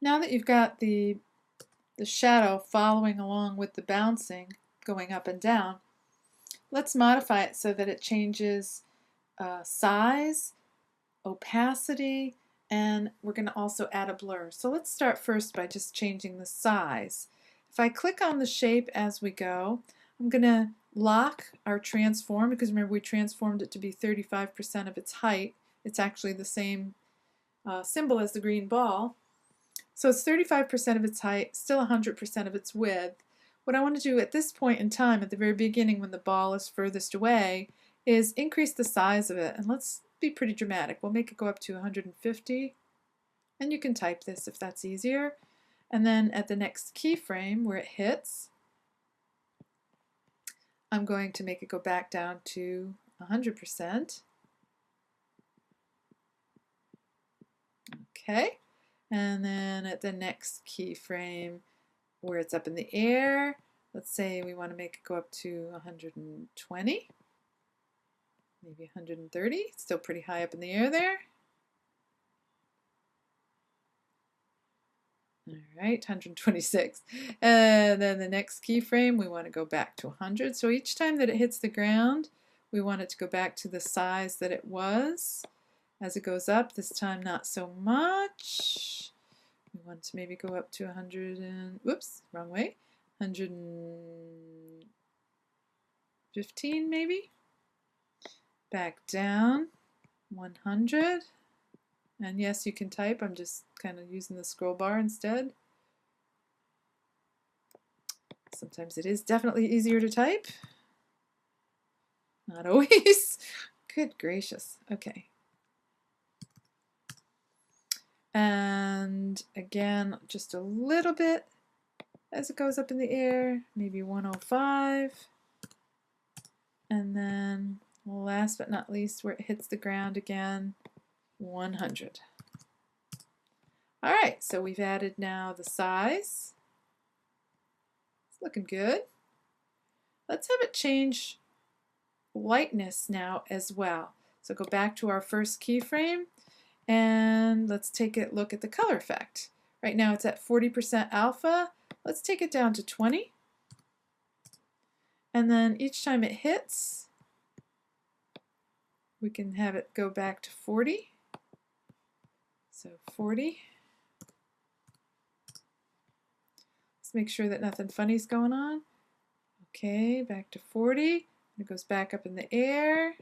Now that you've got the shadow following along with the bouncing, going up and down, let's modify it so that it changes size, opacity, and we're going to also add a blur. So let's start first by just changing the size. If I click on the shape as we go, I'm going to lock our transform, because remember we transformed it to be 35% of its height. It's actually the same symbol as the green ball. So it's 35% of its height, still 100% of its width. What I want to do at this point in time, at the very beginning when the ball is furthest away, is increase the size of it. And let's be pretty dramatic. We'll make it go up to 150. And you can type this if that's easier. And then at the next keyframe where it hits, I'm going to make it go back down to 100%. Okay. And then at the next keyframe where it's up in the air, let's say we want to make it go up to 120, maybe 130, still pretty high up in the air there. All right, 126. And then the next keyframe, we want to go back to 100. So each time that it hits the ground, we want it to go back to the size that it was. As it goes up, this time not so much. We want to maybe go up to 100 and, whoops, wrong way, 115 maybe. Back down, 100. And yes, you can type. I'm just kind of using the scroll bar instead. Sometimes it is definitely easier to type. Not always. Good gracious. Okay. And again, just a little bit as it goes up in the air, maybe 105. And then last but not least, where it hits the ground again, 100. All right, so we've added now the size. It's looking good. Let's have it change lightness now as well. So go back to our first keyframe and let's take a look at the color effect. Right now it's at 40% alpha. Let's take it down to 20. And then each time it hits, we can have it go back to 40. So 40. Let's make sure that nothing funny's going on. Okay, back to 40. It goes back up in the air.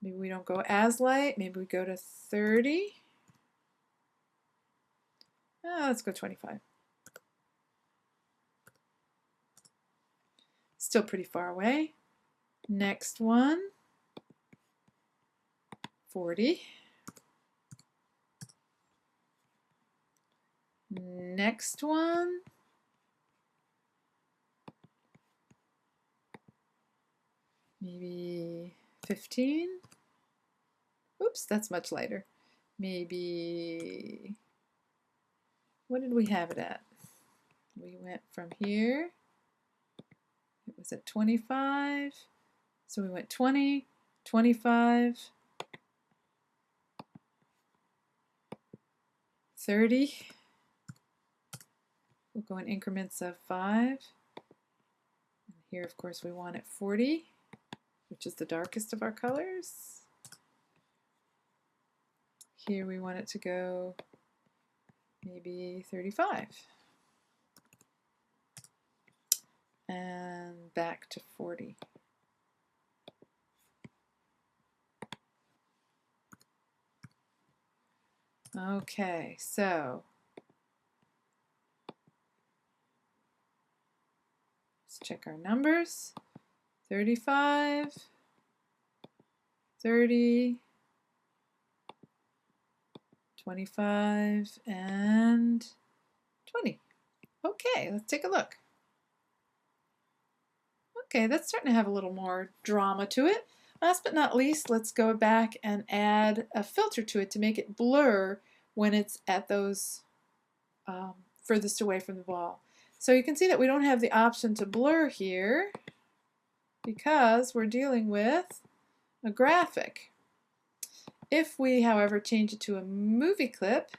Maybe we don't go as light. Maybe we go to 30. Let's go 25. Still pretty far away. Next one, 40. Next one, maybe 15. Oops, that's much lighter. Maybe, what did we have it at? We went from here, it was at 25, so we went 20, 25, 30. We'll go in increments of 5. And here, of course, we want it 40, which is the darkest of our colors. Here we want it to go maybe 35. And back to 40. Okay, so let's check our numbers. 35, 30, 25, and 20. Okay, let's take a look. Okay, that's starting to have a little more drama to it. Last but not least, let's go back and add a filter to it to make it blur when it's at those furthest away from the ball. So you can see that we don't have the option to blur here because we're dealing with a graphic. If we, however, change it to a movie clip,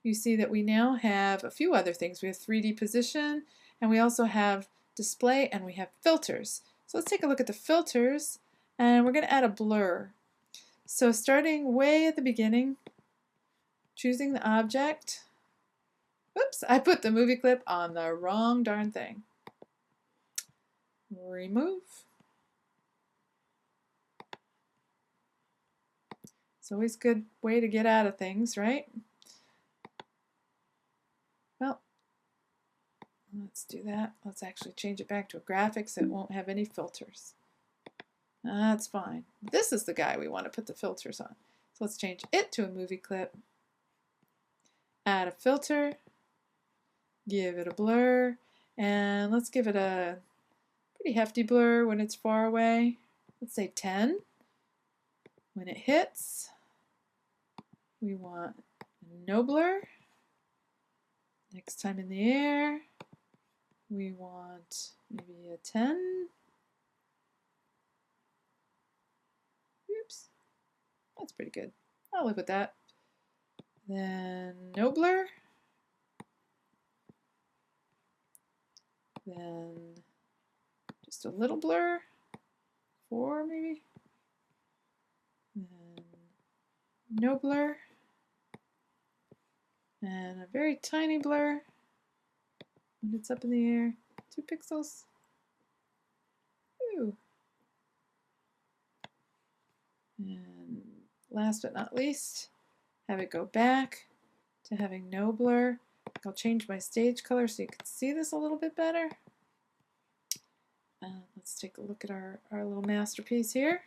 you see that we now have a few other things. We have 3D position, and we also have display, and we have filters. So let's take a look at the filters, and we're going to add a blur. So starting way at the beginning, choosing the object. Oops, I put the movie clip on the wrong darn thing. Remove. It's always a good way to get out of things, right? Well, let's do that. Let's actually change it back to a graphic so it won't have any filters. That's fine. This is the guy we want to put the filters on. So let's change it to a movie clip. Add a filter. Give it a blur. And let's give it a pretty hefty blur when it's far away. Let's say 10. When it hits, we want no blur. Next time in the air, we want maybe a 10. Oops, that's pretty good. I'll live with that. Then no blur. Then just a little blur. 4 maybe. Then no blur. And a very tiny blur when it's up in the air. 2 pixels. Ooh. And last but not least, have it go back to having no blur. I'll change my stage color so you can see this a little bit better. Let's take a look at our little masterpiece here.